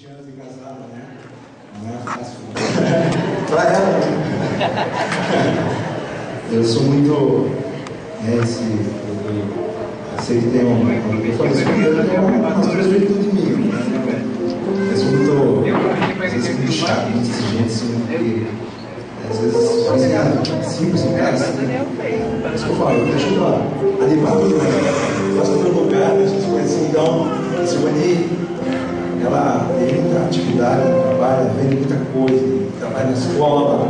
20 anos de casado, né? Não é fácil. Pra ela, né? Eu sou muito. Eu sei que tem eu falei isso, eu tenho umas três virtudes minhas, né? Eu sou muito. Às vezes muito chato, muito exigente, assim, porque. Às vezes, simples, em casa. É isso que eu falo, deixa eu animar tudo, né? Faço todo lugar, essas coisas assim. Então, a Silvani, ela tem muita atividade no trabalho, vende muita coisa, trabalha na escola.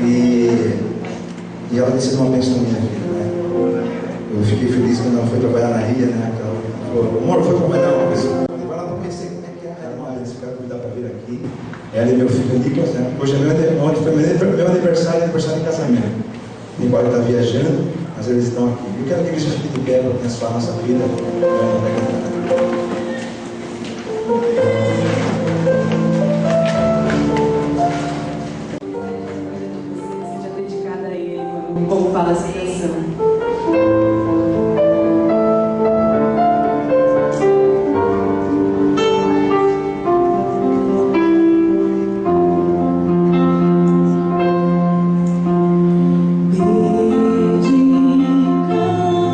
E ela tem sido uma bênção na minha vida, né? Eu fiquei feliz quando ela foi trabalhar na RIA, né? Ela falou, amor, foi trabalhar uma vez. Eu não pensei como é que era, mas eles ficaram cuidar para vir aqui. Ela e meu filho Nicolas, né? Hoje é ontem foi meu aniversário de casamento. Embora ele está viajando, mas eles estão aqui. Eu quero que eles fiquem de pé para abençoar a nossa vida. Seja dedicada a ele, como fala essa canção.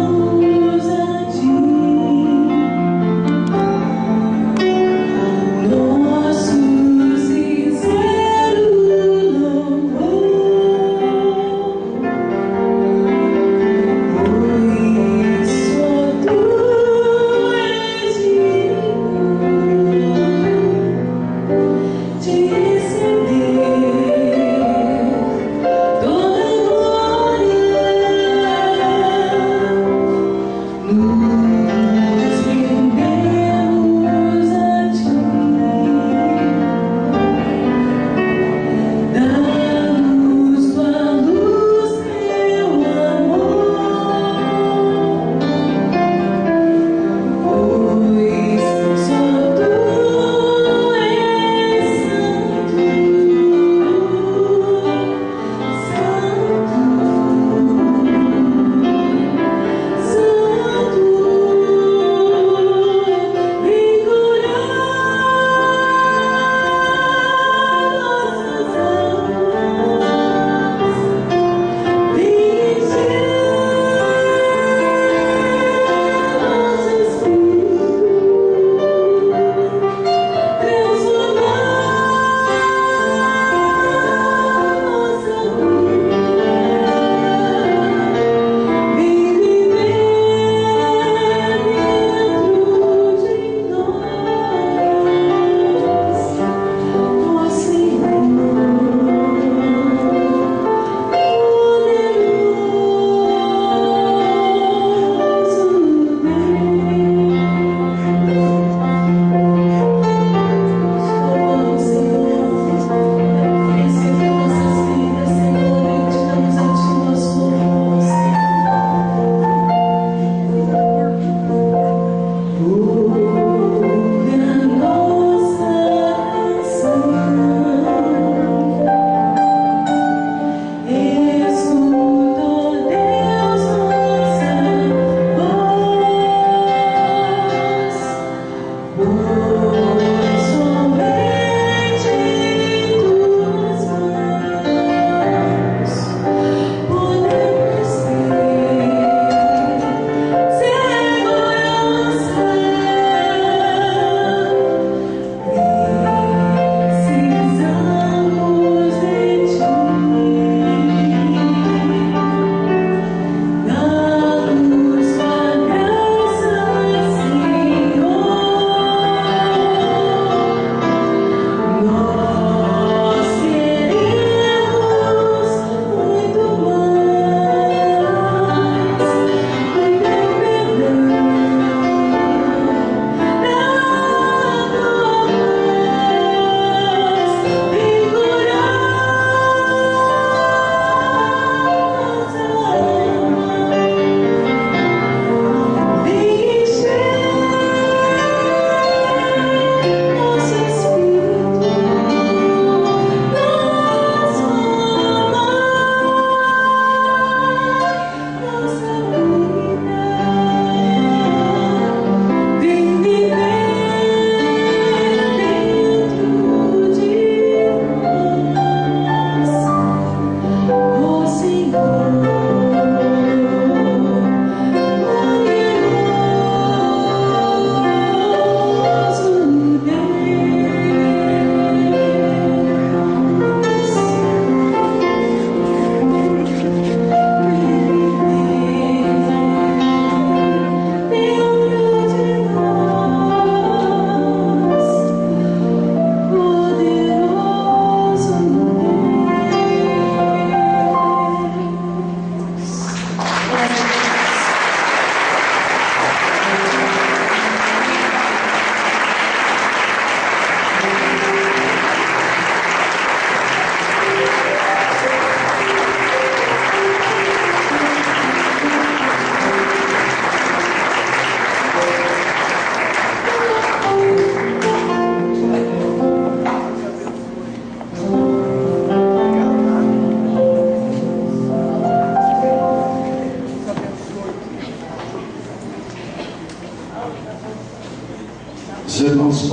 Dedicamos a ti.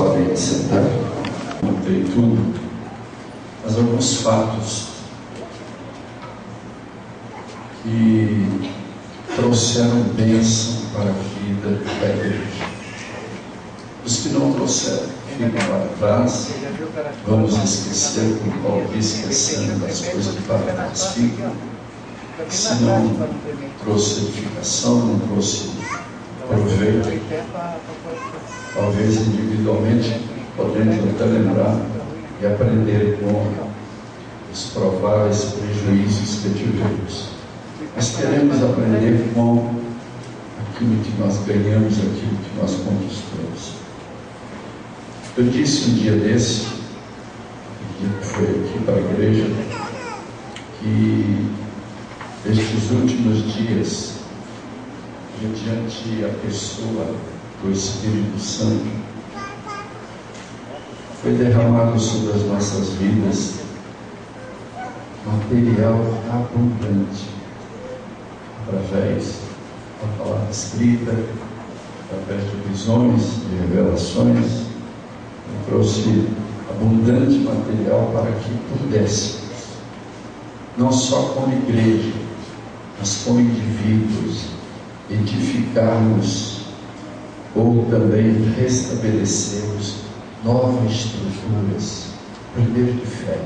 podem sentar. Não tem tudo, mas alguns fatos que trouxeram bênção para a vida da igreja. Os que não trouxeram, ficam para trás. Vamos esquecer, como Paulo diz, esquecendo das coisas que para trás ficam. Se não trouxe edificação, não trouxe proveito, talvez individualmente podemos até lembrar e aprender com os prováveis prejuízos que tivemos. Mas queremos aprender com aquilo que nós ganhamos, aquilo que nós conquistamos. Eu disse um dia desse, que foi aqui para a igreja, que estes últimos dias, mediante a pessoa do Espírito Santo, foi derramado sobre as nossas vidas material abundante, através da palavra escrita, através de visões, de revelações. Trouxe abundante material para que pudéssemos, não só como igreja, mas como indivíduos, edificarmos ou também restabelecermos novas estruturas, primeiro de fé.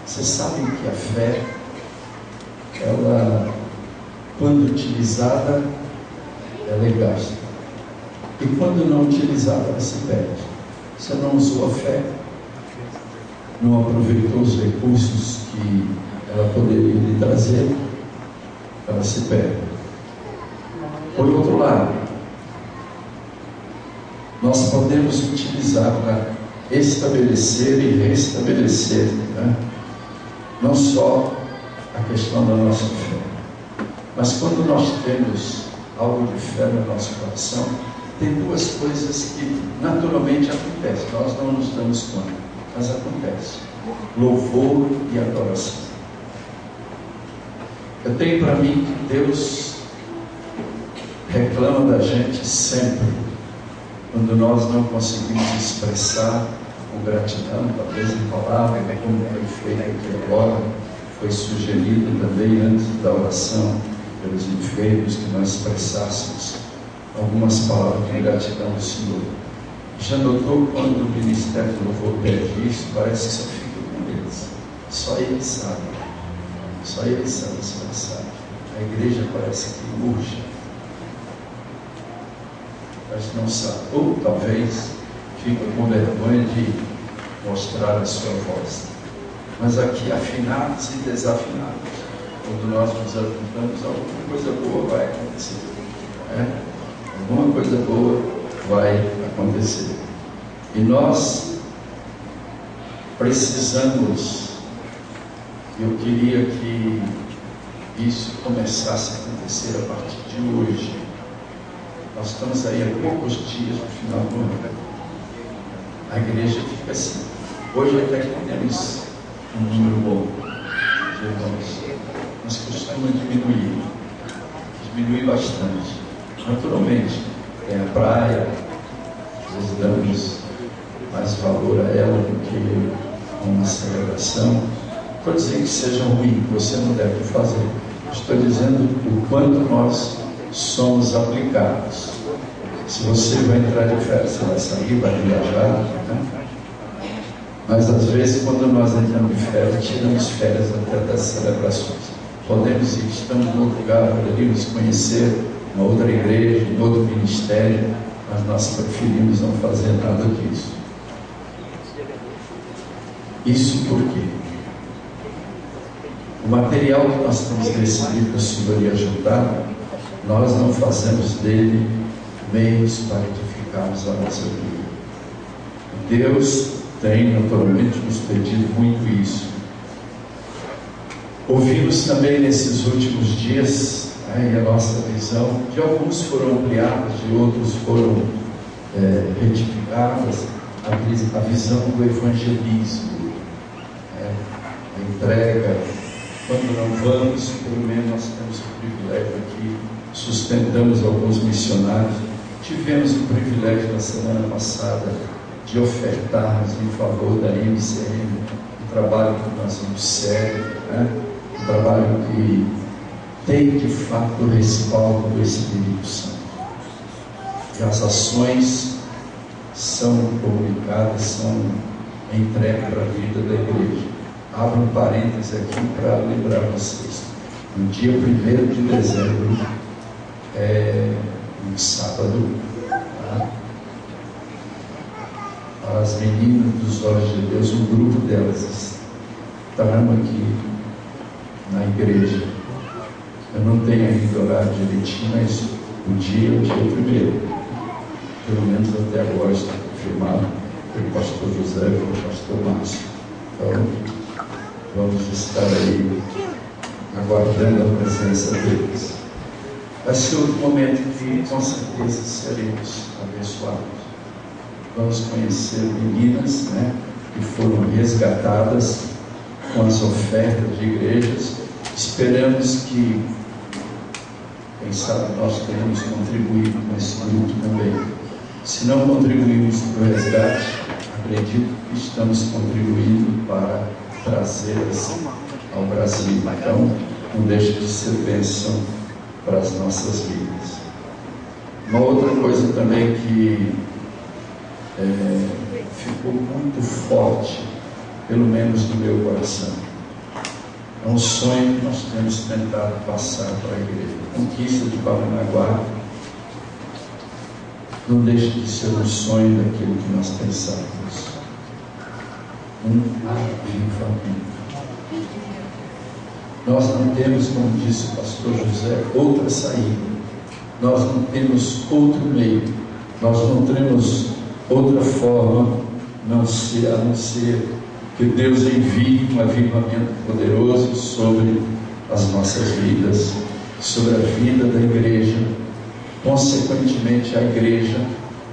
Vocês sabem que a fé, ela, quando utilizada, ela é gasta. E quando não utilizada, ela se perde. Você não usou a fé, não aproveitou os recursos que ela poderia lhe trazer, ela se perde. Por outro lado, nós podemos utilizar para estabelecer e restabelecer, né? Não só a questão da nossa fé, mas quando nós temos algo de fé no nosso coração, tem duas coisas que naturalmente acontecem, nós não nos damos conta, mas acontece: louvor e adoração. Eu tenho para mim que Deus reclama da gente sempre, quando nós não conseguimos expressar com gratidão, talvez em palavra, como foi feito aqui agora, foi sugerido também antes da oração, pelos enfermos, que nós expressássemos algumas palavras de gratidão ao Senhor. Já notou quando o ministério do louvor pede isso? Parece que só fica com eles. Só eles sabem. Só eles sabem expressar. A igreja parece que urge. Mas não sabe. Ou talvez fica com vergonha de mostrar a sua voz. Mas aqui, afinados e desafinados, quando nós nos ajuntamos, alguma coisa boa vai acontecer. Alguma coisa boa vai acontecer. E nós precisamos, eu queria que isso começasse a acontecer a partir de hoje. Nós estamos aí há poucos dias no final do ano. A igreja fica assim. Hoje até que temos um número bom de irmãos, mas costuma diminuir bastante. Naturalmente, tem a praia, às vezes damos mais valor a ela do que a uma celebração. Estou dizendo que seja ruim, que você não deve fazer. Estou dizendo o quanto nós somos aplicados. Se você vai entrar de férias, você vai sair, vai viajar, né? Mas às vezes, quando nós entramos de férias, tiramos férias até das celebrações. Podemos ir, estamos em outro lugar, poderíamos conhecer uma outra igreja, um outro ministério, mas nós preferimos não fazer nada disso. Isso porque o material que nós temos recebido do Senhor e ajudado, nós não fazemos dele meios para edificarmos a nossa vida. Deus tem naturalmente nos pedido muito isso. Ouvimos também nesses últimos dias, e a nossa visão, de alguns foram ampliadas, de outros foram retificadas, a visão do evangelismo, a entrega. Quando não vamos, pelo menos nós temos o privilégio aqui, sustentamos alguns missionários, Tivemos o privilégio na semana passada de ofertarmos em favor da MCM, um trabalho que nós vamos sério, né? Um trabalho que tem de fato o respaldo do Espírito Santo. E as ações são comunicadas, são entregues para a vida da igreja. Abro um parêntese aqui para lembrar vocês. No dia 1º de dezembro, um sábado, tá? As meninas dos Olhos de Deus, um grupo delas estarão aqui na igreja. Eu não tenho ainda o horário direitinho, mas o dia é o dia 1º. Pelo menos até agora está confirmado pelo pastor José e pelo pastor Márcio. Então, vamos estar aí aguardando a presença deles. Vai ser outro momento que com certeza seremos abençoados. Vamos conhecer meninas, né, que foram resgatadas com as ofertas de igrejas. Esperamos que, quem sabe, nós tenhamos contribuído com esse grupo também. Se não contribuímos para o resgate, acredito que estamos contribuindo para trazê-las ao Brasil. Então, não deixe de ser bênção para as nossas vidas. Uma outra coisa também que ficou muito forte, pelo menos no meu coração, é um sonho que nós temos tentado passar para a igreja. A conquista de Paranaguá não deixa de ser um sonho daquilo que nós pensamos. Um avivamento. Nós não temos, como disse o pastor José, outra saída. Nós não temos outro meio. Nós não temos outra forma a não ser que Deus envie um avivamento poderoso sobre as nossas vidas, sobre a vida da igreja. Consequentemente, a igreja,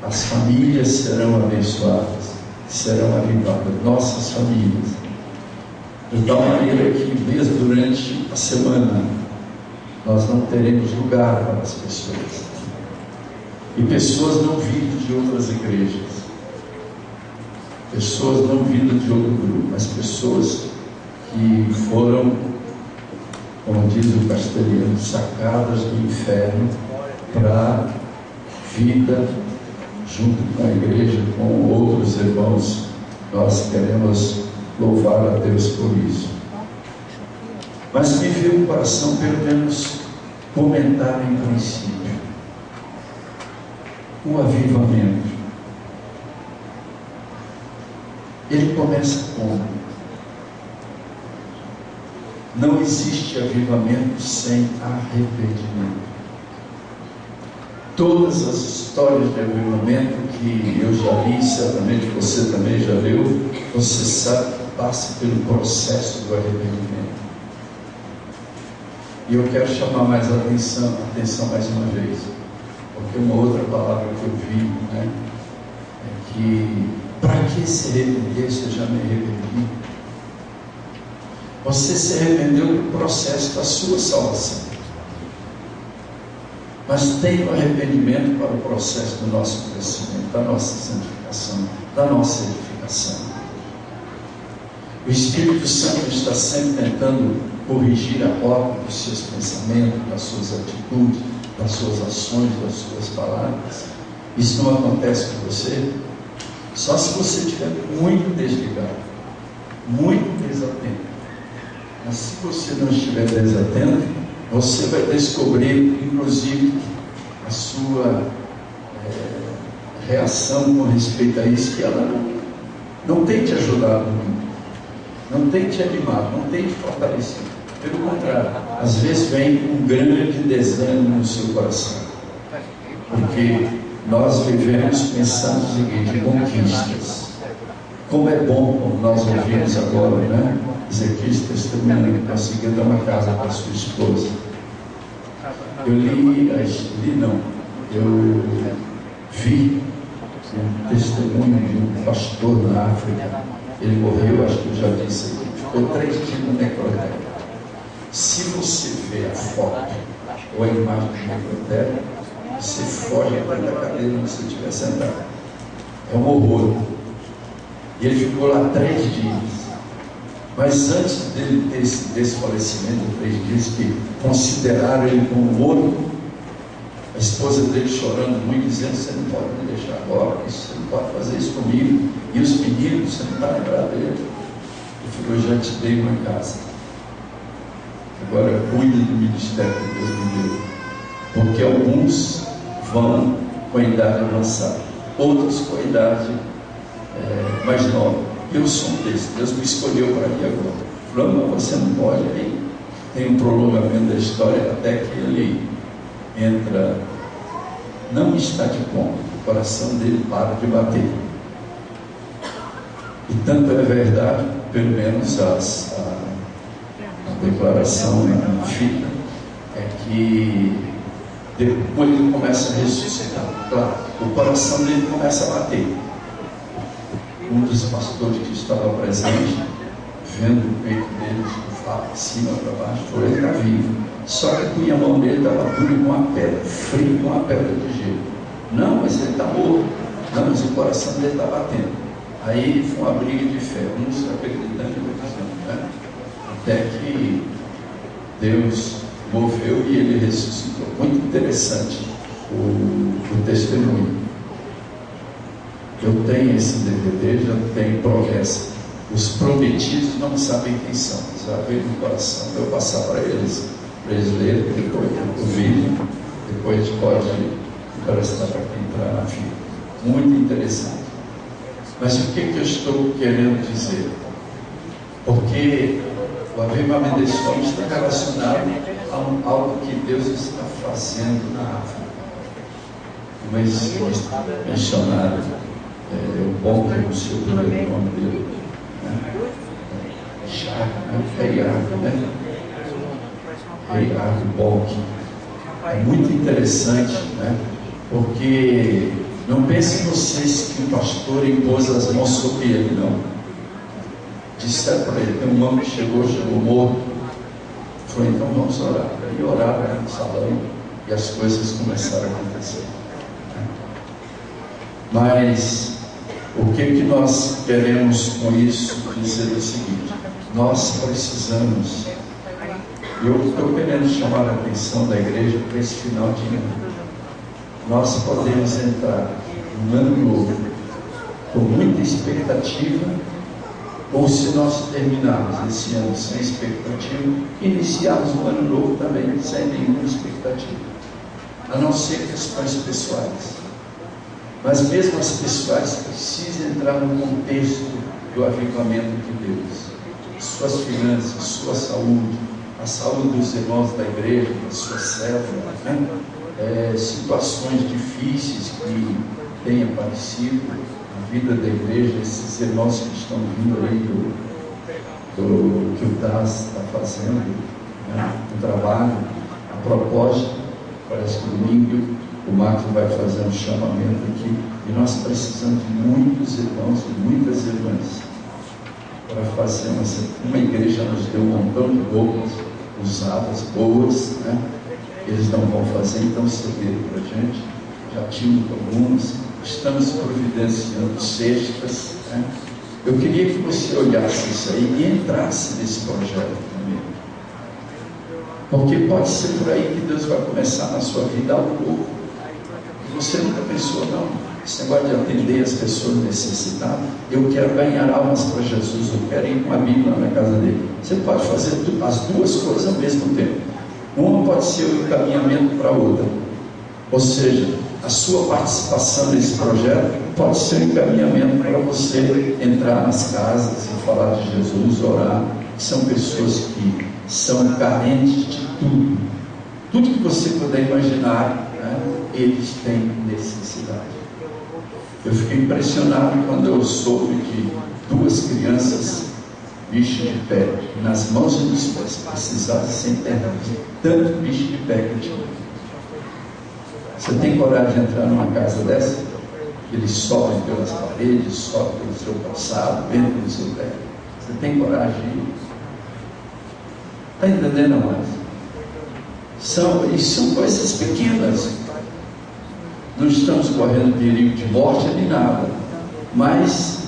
as famílias serão abençoadas, serão avivadas, nossas famílias. De tal maneira que, mesmo durante a semana, nós não teremos lugar para as pessoas. E pessoas não vindas de outras igrejas, pessoas não vindas de outro grupo, mas pessoas que foram, como diz o castelhano, sacadas do inferno para a vida junto com a igreja, com outros irmãos. Nós queremos louvar a Deus por isso. Mas me veio o coração, pelo menos, comentar em princípio o avivamento. Ele começa como? Não existe avivamento sem arrependimento. Todas as histórias de avivamento que eu já li, certamente você também já leu, você sabe que passa pelo processo do arrependimento. E eu quero chamar mais a atenção mais uma vez, porque uma outra palavra que eu vi, né, é que para que se arrepender se eu já me arrependi? Você se arrependeu do processo da sua salvação. Mas tem o arrependimento para o processo do nosso crescimento, da nossa santificação, da nossa edificação. O Espírito Santo está sempre tentando corrigir a rota dos seus pensamentos, das suas atitudes, das suas ações, das suas palavras. Isso não acontece com você? Só se você estiver muito desligado, muito desatento. Mas se você não estiver desatento, você vai descobrir, inclusive, a sua reação com respeito a isso, que ela não tem te ajudado muito, não tem te animado, não tem te fortalecido. Pelo contrário, às vezes vem um grande desânimo no seu coração, porque nós vivemos pensando o seguinte: conquistas. Como é bom, como nós ouvimos agora, né? Ezequiel testemunhando que conseguiu dar uma casa para sua esposa. Eu vi um testemunho de um pastor na África. Ele morreu, acho que eu já disse aqui, ficou 3 dias no necrotério. Se você ver a foto ou a imagem do necrotério, Você foge da cadeira onde você estiver sentado. É um horror. E ele ficou lá 3 dias. Mas antes dele ter desse falecimento, 3 dias, que consideraram ele como morto, a esposa dele chorando muito, dizendo: você não pode me deixar agora, você não pode fazer isso comigo. E os meninos, você não vai lembrar dele. Ele falou: eu já te dei uma casa. Agora cuide do ministério que Deus me deu. Porque alguns vão com a idade avançada, outros com a idade mais nova. Eu sou um desses. Deus me escolheu para ir agora. Falou: não, você não pode. Aí tem um prolongamento da história até que ele entra, não está de ponto, o coração dele para de bater. E tanto é verdade, pelo menos a declaração na fita, é que depois ele começa a ressuscitar. Claro, o coração dele começa a bater. Um dos pastores que estava presente, vendo o peito dele de cima para baixo, falou: ele está vivo. Só que a punha a mão dele estava dura com uma pedra, frio com uma pedra de gelo. Não, mas ele está morto. Não, mas o coração dele está batendo. Aí foi uma briga de fé, uns acreditando e outros não, né? Até que Deus moveu e ele ressuscitou. Muito interessante o testemunho. Eu tenho esse DVD, já tenho promessa. Os prometidos não sabem quem são, já veio no coração. Eu vou passar para eles lerem depois o vídeo, depois a gente pode emprestar para quem entrar na fila. Muito interessante. Mas o que eu estou querendo dizer? Porque o avivamento desse homem está relacionado a algo que Deus está fazendo na África. Uma missionária, o bom que eu sei o primeiro nome dele, Reinhard Bonk. É muito interessante, né? Porque não pensem vocês que o pastor impôs as mãos sobre ele, não. Disse para ele: tem um homem que chegou morto. Falou: então vamos orar. E oraram no salão e as coisas começaram a acontecer. Mas o que nós queremos com isso dizer o seguinte: nós precisamos, eu estou querendo chamar a atenção da igreja para esse final de ano. Nós podemos entrar no ano novo com muita expectativa, ou se nós terminarmos esse ano sem expectativa, iniciarmos o ano novo também sem nenhuma expectativa, a não ser questões pessoais. Mas mesmo as pessoais precisam entrar no contexto do avivamento de Deus. Suas finanças, sua saúde, a saúde dos irmãos da igreja, da sua célula, né? Situações difíceis que têm aparecido na vida da igreja, esses irmãos que estão vindo aí do que o TAS está fazendo, né? O trabalho, a proposta. Parece que domingo o Marcos vai fazer um chamamento aqui, e nós precisamos de muitos irmãos e muitas irmãs para fazer uma igreja. Nos deu um montão de roupas usadas, boas, né? Eles não vão fazer, então cederam para a gente. Já tínhamos algumas, estamos providenciando cestas, né? Eu queria que você olhasse isso aí e entrasse nesse projeto também, porque pode ser por aí que Deus vai começar na sua vida algo novo. Você nunca pensou: não, esse negócio de atender as pessoas necessitadas, eu quero ganhar almas para Jesus, eu quero ir com a Bíblia na casa dele. Você pode fazer as duas coisas ao mesmo tempo. Uma pode ser o encaminhamento para a outra, ou seja, a sua participação nesse projeto pode ser um encaminhamento para você entrar nas casas e falar de Jesus, orar. São pessoas que são carentes de tudo que você puder imaginar, né? Eles têm necessidade. Eu fiquei impressionado quando eu soube de 2 crianças bicho de pé nas mãos de dos pais, precisavam sem terra, tanto bicho de pé que tinha. Você tem coragem de entrar numa casa dessa? Eles sobem pelas paredes, sobem pelo seu calçado, entram no seu pé. Você tem coragem de ir? Está entendendo mais? São coisas pequenas. não estamos correndo perigo de morte nem nada, mas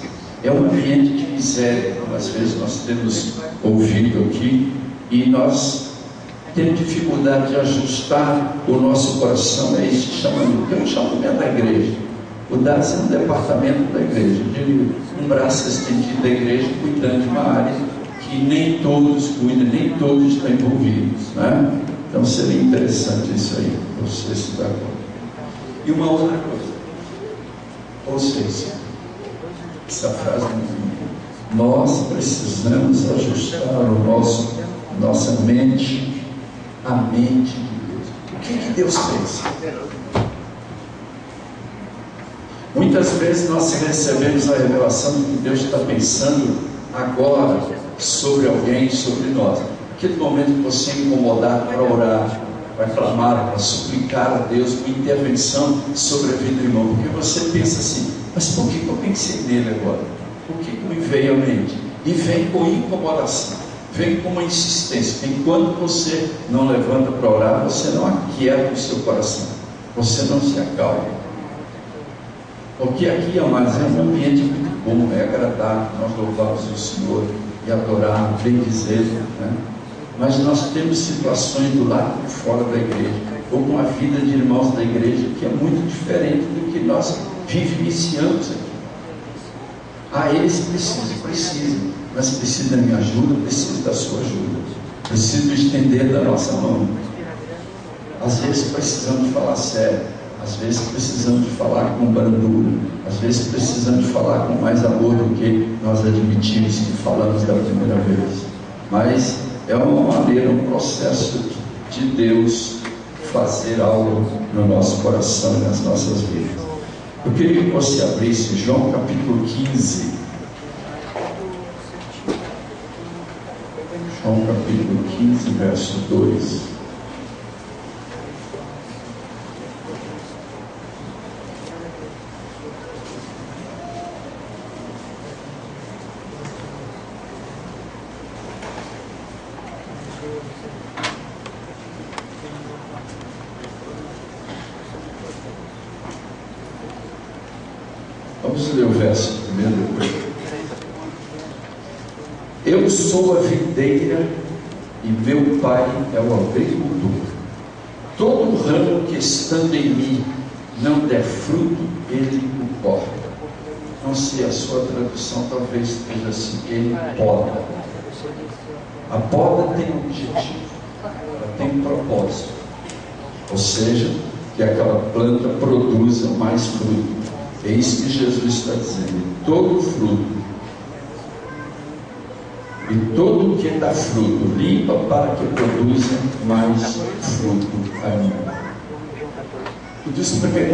é um ambiente de miséria, como às vezes nós temos ouvido aqui, e nós temos dificuldade de ajustar o nosso coração a esse chamamento, que é um chamamento da igreja. O DAS é um departamento da igreja, um braço estendido da igreja, cuidando de uma área que nem todos cuidam, nem todos estão envolvidos, né? Então seria interessante isso aí, você estudar agora. E uma outra coisa, ou seja, essa frase nós precisamos ajustar nossa mente à mente de Deus. O que Deus pensa? Muitas vezes nós recebemos a revelação de que Deus está pensando agora sobre alguém, sobre nós. Aquele momento que você é incomodado para orar, para clamar, para suplicar a Deus uma intervenção sobre a vida do irmão, porque você pensa assim, mas por que eu pensei nele agora? Por que me veio à mente? E vem com incomodação, vem com uma insistência. Enquanto você não levanta para orar, você não aquieta o seu coração, você não se acalma. Porque aqui, amados, é um ambiente muito bom, é agradável, nós louvamos o Senhor e adorarmos, bem dizer, né? Mas nós temos situações do lado de fora da igreja, ou com a vida de irmãos da igreja, que é muito diferente do que nós vivenciamos aqui. Eles precisam, mas precisam da minha ajuda, precisam da sua ajuda, precisam estender da nossa mão. Às vezes precisamos falar sério, às vezes precisamos de falar com brandura, às vezes precisamos de falar com mais amor do que nós admitimos que falamos da primeira vez. Mas é uma maneira, um processo de Deus fazer algo no nosso coração e nas nossas vidas. Eu queria que você abrisse João capítulo 15. João capítulo 15, verso 2. Vamos ler o verso primeiro depois. Eu sou a videira e meu pai é o agricultor. Todo ramo que estando em mim não der fruto, ele o corta. Não sei, a sua tradução talvez esteja assim, ele poda. A poda tem um objetivo, ela tem um propósito, ou seja, que aquela planta produza mais fruto. É isso que Jesus está dizendo. Todo fruto e todo que dá fruto limpa para que produza mais fruto ainda.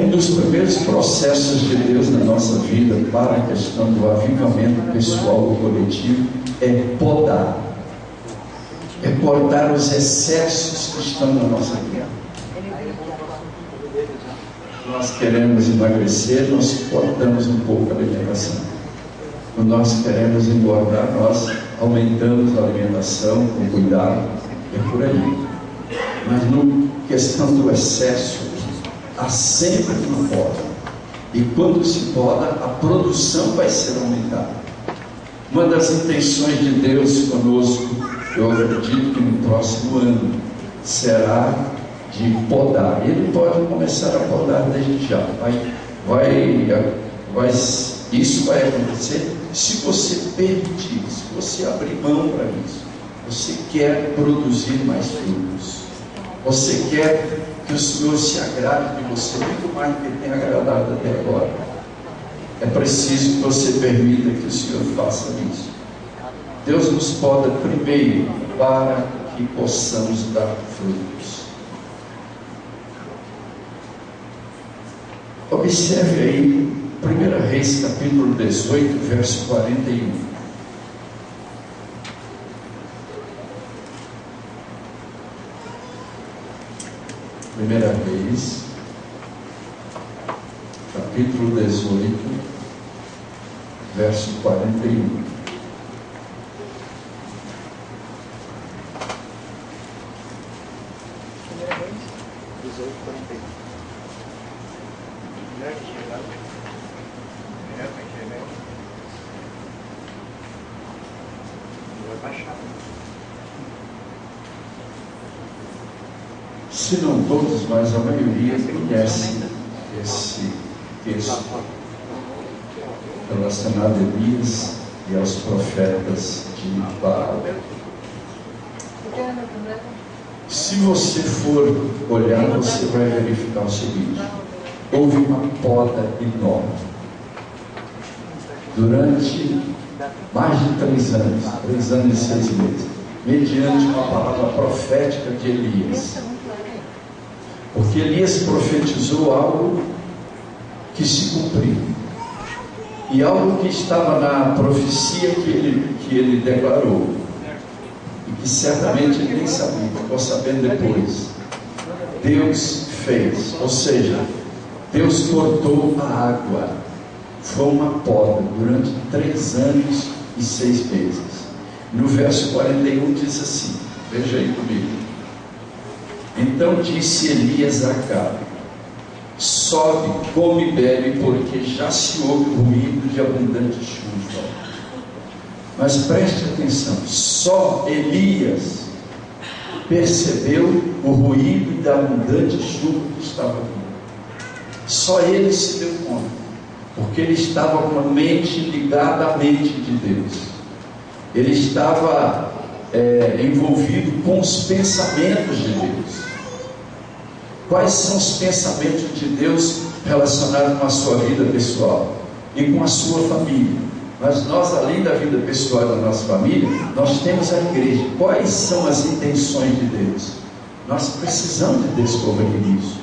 Um dos primeiros processos de Deus na nossa vida para a questão do avivamento pessoal ou coletivo é podar. É cortar os excessos que estão na nossa vida. Nós queremos emagrecer, nós cortamos um pouco a alimentação. Quando nós queremos engordar, nós aumentamos a alimentação com cuidado, é por aí. Mas na questão do excesso, há sempre uma poda. E quando se poda, a produção vai ser aumentada. Uma das intenções de Deus conosco, eu acredito que no próximo ano, será de podar. Ele pode começar a podar desde já. Isso vai acontecer se você permitir, se você abrir mão para isso. Você quer produzir mais frutos. Você quer que o Senhor se agrade de você muito mais do que tem agradado até agora. É preciso que você permita que o Senhor faça isso. Deus nos poda primeiro para que possamos dar frutos. Observe aí, 1 Reis, capítulo 18, verso 41. Primeira Reis, capítulo 18, verso 41. se não todos, mas a maioria conhece esse texto relacionado a Elias e aos profetas de Baal. Se você for olhar, você vai verificar o seguinte: houve uma poda enorme durante mais de 3 anos, 3 anos e 6 meses, mediante uma palavra profética de Elias. Porque Elias profetizou algo que se cumpriu, e algo que estava na profecia que ele declarou, e que certamente ele nem sabia, ficou sabendo depois. Deus fez, ou seja, Deus cortou a água. Foi uma poda durante 3 anos e 6 meses. No verso 41 diz assim, veja aí comigo: então disse Elias a Acabe: sobe, come e bebe, porque já se ouve o ruído de abundante chuva. Mas preste atenção, só Elias percebeu o ruído da abundante chuva que estava vindo. Só ele se deu conta, porque ele estava com a mente ligada à mente de Deus. Ele estava envolvido com os pensamentos de Deus. Quais são os pensamentos de Deus relacionados com a sua vida pessoal e com a sua família? Mas nós, além da vida pessoal da nossa família, nós temos a igreja. Quais são as intenções de Deus? Nós precisamos de descobrir isso.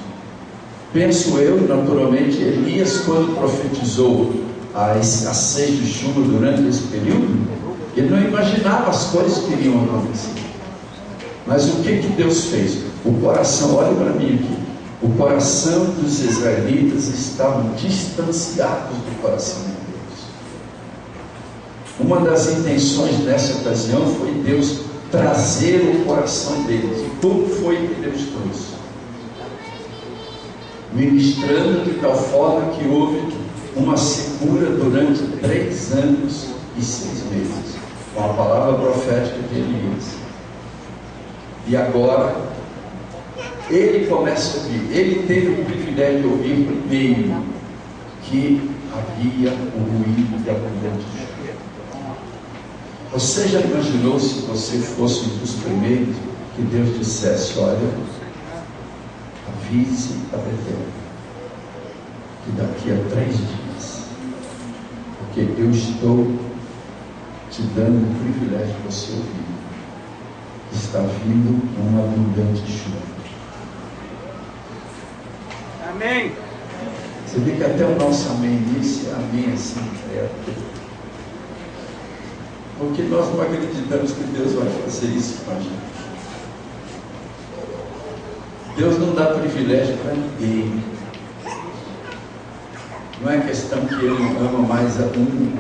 Penso eu, naturalmente, Elias, quando profetizou a escassez de chuva durante esse período, ele não imaginava as coisas que iriam acontecer. Mas o que Deus fez? O coração, olhe para mim aqui, o coração dos israelitas estavam distanciados do coração de Deus. Uma das intenções nessa ocasião foi Deus trazer o coração deles. E como foi que Deus trouxe? Ministrando de tal forma que houve uma secura durante 3 anos e 6 meses, com a palavra profética de Elias. E agora ele começa a ouvir. Ele teve o privilégio de ouvir primeiro que havia o ruído de abundante chuva. Você já imaginou, se você fosse um dos primeiros, que Deus dissesse: olha, avise a Betel que daqui a 3 dias, porque eu estou te dando o privilégio de você ouvir, está vindo uma abundante chuva. Amém. Você vê que até o nosso amém nisso é amém assim, porque nós não acreditamos que Deus vai fazer isso com a gente. Deus não dá privilégio para ninguém. Não é questão que Ele ama mais a um,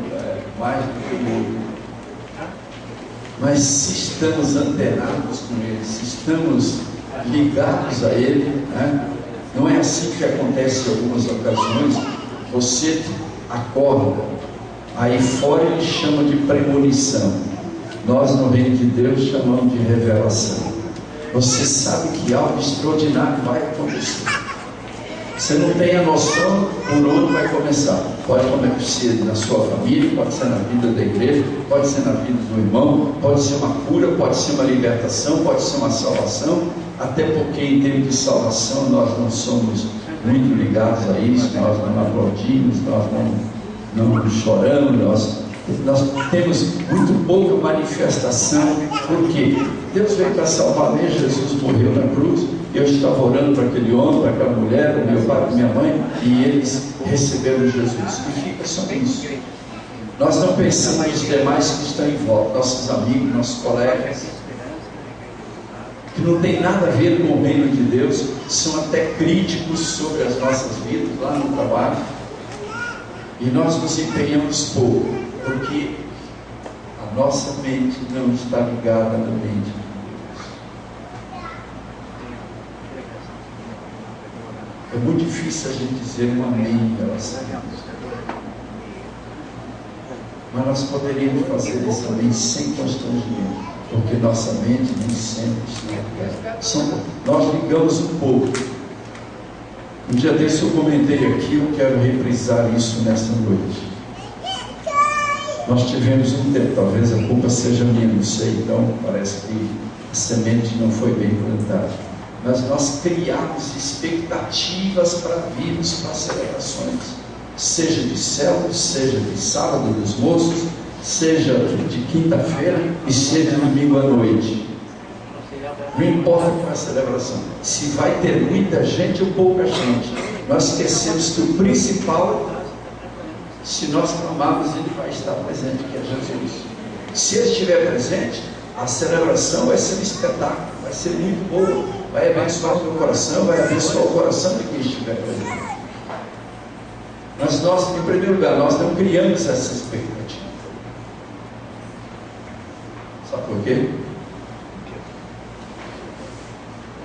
mais do que o outro. Mas se estamos antenados com Ele, se estamos ligados a Ele, né? Não é assim que acontece em algumas ocasiões. Você acorda, aí fora Ele chama de premonição. Nós no reino de Deus chamamos de revelação. Você sabe que algo extraordinário vai acontecer. Você não tem a noção por onde vai começar. Pode ser na sua família, pode ser na vida da igreja, pode ser na vida do irmão, pode ser uma cura, pode ser uma libertação, pode ser uma salvação. Até porque em termos de salvação nós não somos muito ligados a isso, nós não aplaudimos, nós não choramos, nós temos muito pouca manifestação. Por quê? Deus veio para salvar mesmo. Jesus morreu na cruz, eu estava orando para aquele homem, para aquela mulher, para meu pai, para minha mãe, e eles receberam Jesus. E fica só isso. Nós não pensamos nos demais que estão em volta, nossos amigos, nossos colegas, que não tem nada a ver com o reino de Deus, são até críticos sobre as nossas vidas lá no trabalho, e nós nos empenhamos pouco, porque a nossa mente não está ligada na mente de Deus. É muito difícil a gente dizer um amém em relação a isso, mas nós poderíamos fazer esse amém sem constrangimento. porque nossa mente nem sempre está ligada. Nós ligamos um pouco. Um dia desse eu comentei aqui, eu quero reprisar isso nessa noite. Nós tivemos um tempo, talvez a culpa seja minha, não sei, então parece que a semente não foi bem plantada. Mas nós criamos expectativas para virmos para celebrações, seja de céu, seja de sábado dos moços, seja de quinta-feira e seja de domingo à noite. Não importa qual é a celebração, se vai ter muita gente ou pouca gente, nós esquecemos que o principal, se nós clamarmos, ele vai estar presente, que é Jesus. Se ele estiver presente, a celebração vai ser um espetáculo, vai ser muito boa, vai abençoar o teu coração, vai abençoar o coração de quem estiver presente. Mas nós, em primeiro lugar, nós não criamos essa expectativa. Sabe por quê?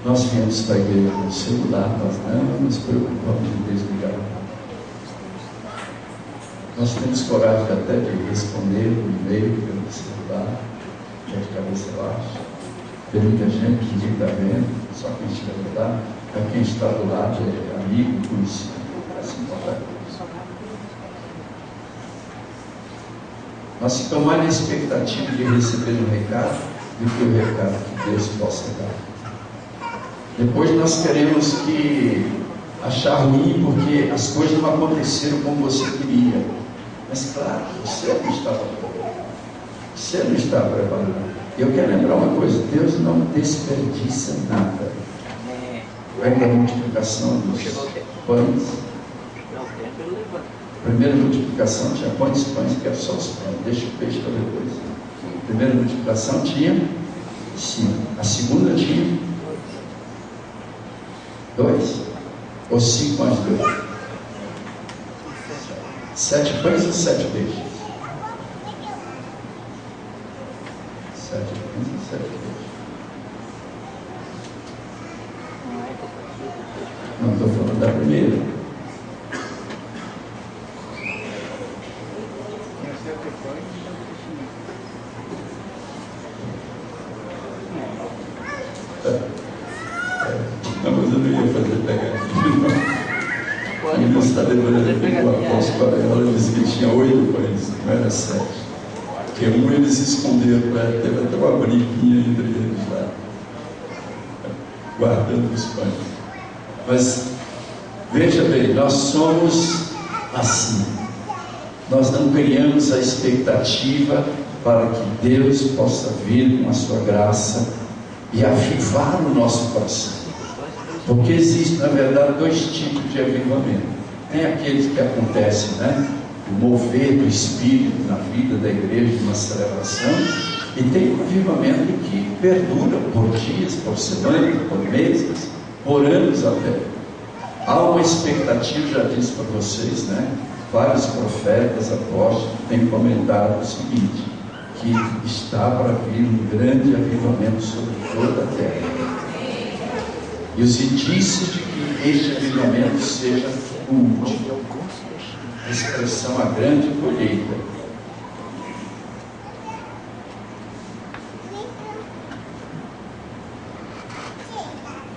Nós viemos para a igreja com o celular, nós não nos preocupamos em desligar. Nós temos coragem até de responder o e-mail pelo celular, que é de cabeça baixa. Tem muita gente que ninguém está vendo, só quem estiver lá, para quem está do lado é amigo, conhecido, assim importa. Nós ficamos mais na expectativa de receber um recado do que o recado que Deus possa dar. Depois nós queremos achar ruim porque as coisas não aconteceram como você queria. Mas claro, você não estava preparado. Você não está preparado. Eu quero lembrar uma coisa, Deus não desperdiça nada. Lembra a multiplicação dos pães? Primeira multiplicação tinha quantos pães? Que era só os pães, deixa o peixe para depois. A primeira multiplicação tinha 5. A segunda tinha 2. Ou 5 mais 2. 7 pães ou 7 peixes? 7 pães ou 7 peixes? Não estou falando da primeira. Não, mas eu não ia fazer pegadinha. Ele está lembrando que o apóstolo ela disse que tinha 8 pães, não era 7. Porque um eles esconderam, teve até uma briguinha entre eles lá, guardando os pães. Mas veja bem, nós somos assim. Nós não criamos a expectativa para que Deus possa vir com a sua graça e avivar o nosso coração. Porque existe, na verdade, 2 tipos de avivamento. Tem aqueles que acontecem, o mover do Espírito na vida da igreja, de uma celebração, e tem um avivamento que perdura por dias, por semanas, por meses, por anos até. Há uma expectativa, já disse para vocês, vários profetas, apóstolos têm comentado o seguinte, que está para vir um grande avivamento sobre toda a terra. E os indícios de que este avivamento seja o último. A expressão a grande colheita.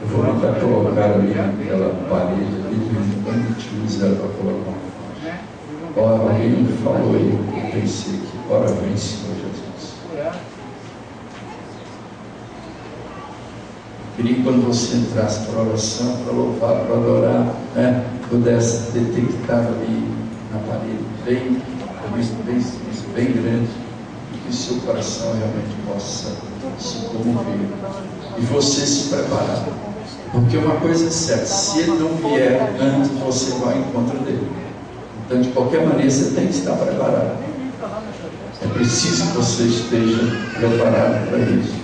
Eu vou tentar colocar ali naquela parede ali, de vez em quando a gente usa ela para colocar uma foto. Alguém me falou aí, eu pensei que, ora vem, Senhor Jesus. Queria que quando você entrasse para a oração, para louvar, para adorar, pudesse detectar ali na parede, bem grande, e que o seu coração realmente possa se comover. E você se preparar. Porque uma coisa é certa, se ele não vier antes, você vai ao encontro dele. Então, de qualquer maneira, você tem que estar preparado. É preciso que você esteja preparado para isso.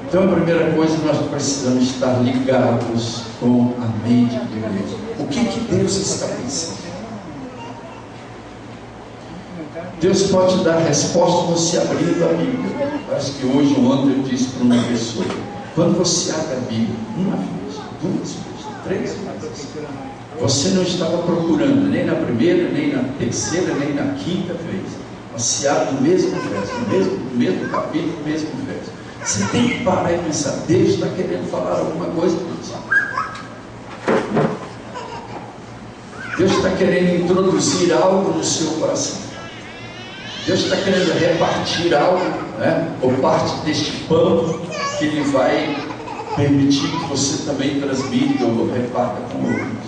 Então, a primeira coisa, nós precisamos estar ligados com a mente de Deus. O que Deus está pensando? Deus pode dar resposta você abrindo a Bíblia. Acho que hoje ou ontem eu disse para uma pessoa, quando você abre a Bíblia, uma vez, 2 vezes, 3 vezes, você não estava procurando nem na primeira, nem na terceira, nem na quinta vez. Você abre o mesmo verso, no mesmo capítulo, o mesmo verso. Você tem que parar e pensar, Deus está querendo falar alguma coisa para você. Deus está querendo introduzir algo no seu coração. Deus está querendo repartir algo, né? Ou parte deste pão que Ele vai permitir que você também transmita ou reparta com outros.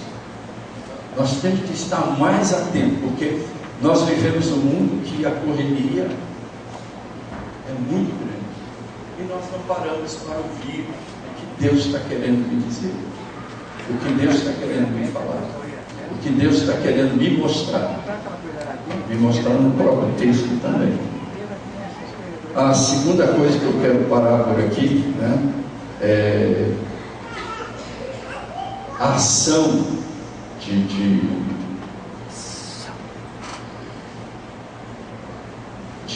Nós temos que estar mais atentos, porque nós vivemos um mundo que a correria é muito grande. E nós não paramos para ouvir o que Deus está querendo me dizer, o que Deus está querendo me falar, o que Deus está querendo me mostrar no próprio texto também. A segunda coisa que eu quero parar por aqui, né, é a ação de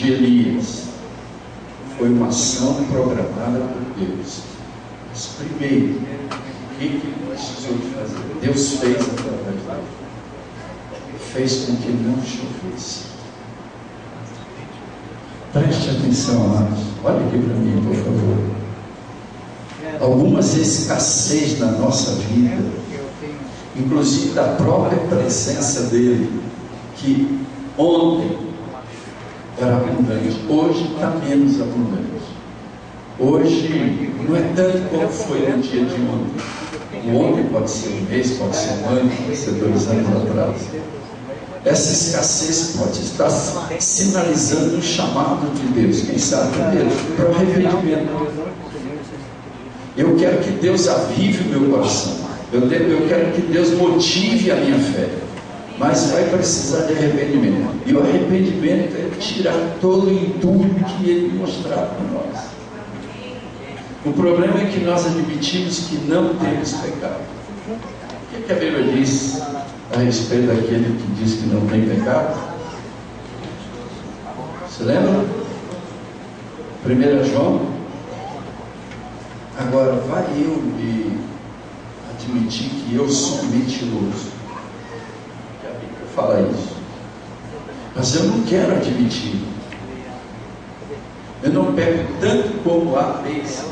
Elias. Foi uma ação programada por Deus. Mas primeiro, o que ele precisou de fazer? Deus fez através dele. Fez com que não chovesse. Preste atenção, amados. Olha aqui para mim, por favor. Algumas escassez na nossa vida, inclusive da própria presença dele, que ontem era abundante, hoje está menos abundante. Hoje não é tanto como foi no dia de ontem. O ontem pode ser um mês, pode ser um ano, pode ser 2 anos atrás. Essa escassez pode estar sinalizando um chamado de Deus, quem sabe Deus, para o arrependimento. Eu quero que Deus avive o meu coração. Eu quero que Deus motive a minha fé. Mas vai precisar de arrependimento. E o arrependimento é tirar todo o entulho que Ele mostrar para nós. O problema é que nós admitimos que não temos pecado. O que a Bíblia diz a respeito daquele que diz que não tem pecado? Você lembra? 1 João. Agora, vai eu me admitir que eu sou mentiroso. A Bíblia fala isso. Mas eu não quero admitir. Eu não peco tanto como A, B e C.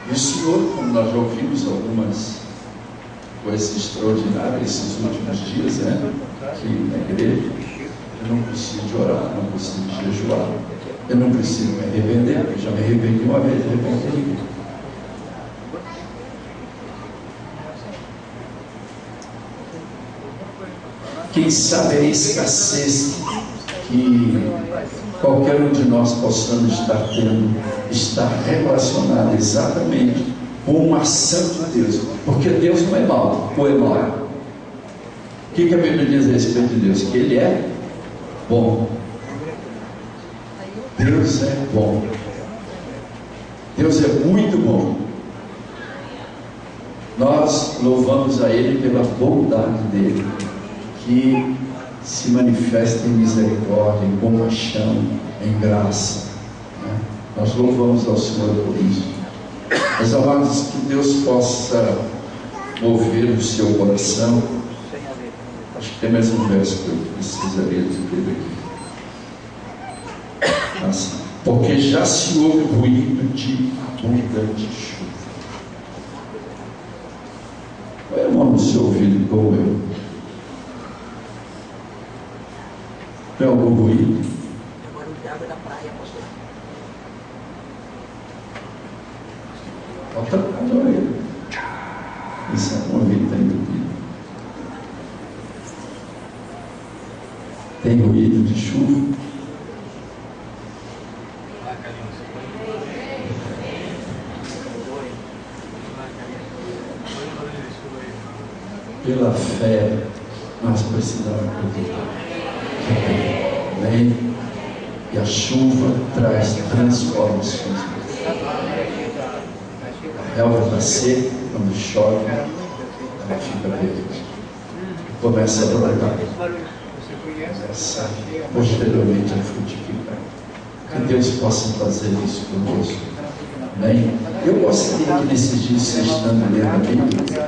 E o Senhor, como nós já ouvimos algumas coisas extraordinárias esses últimos dias, né? Aqui na igreja, eu não preciso de orar, não preciso de jejuar, eu não preciso me arrepender, porque já me arrependi uma vez, arrependi. Quem sabe a escassez que qualquer um de nós possamos estar tendo está relacionada exatamente com uma ação de Deus, porque Deus não é mau, ou é mau. O que a Bíblia diz a respeito de Deus? Que Ele é bom. Deus é bom. Deus é muito bom. Nós louvamos a Ele pela bondade dEle, que se manifesta em misericórdia, em compaixão, em graça, né? Nós louvamos ao Senhor por isso. Mas, amados, que Deus possa mover o seu coração. Acho que tem mais um verso que eu precisaria dizer aqui. Assim, porque já se ouve ruído de abundante chuva. Qual é o nome do seu ouvido como eu? Tem algum ruído? É barulho de água da praia, pastor. Bota a orelha. Isso é um ouvido, está entupido. Tem ruído de chuva? Pela fé, nós precisamos acreditar. Vem e a chuva traz transformações. A relva está seca, quando chove, ela fica verde. Começa a brotar. Começa posteriormente a frutificar. Que Deus possa fazer isso conosco. Amém? Eu gostaria que nesses dias vocês estando lendo a Bíblia,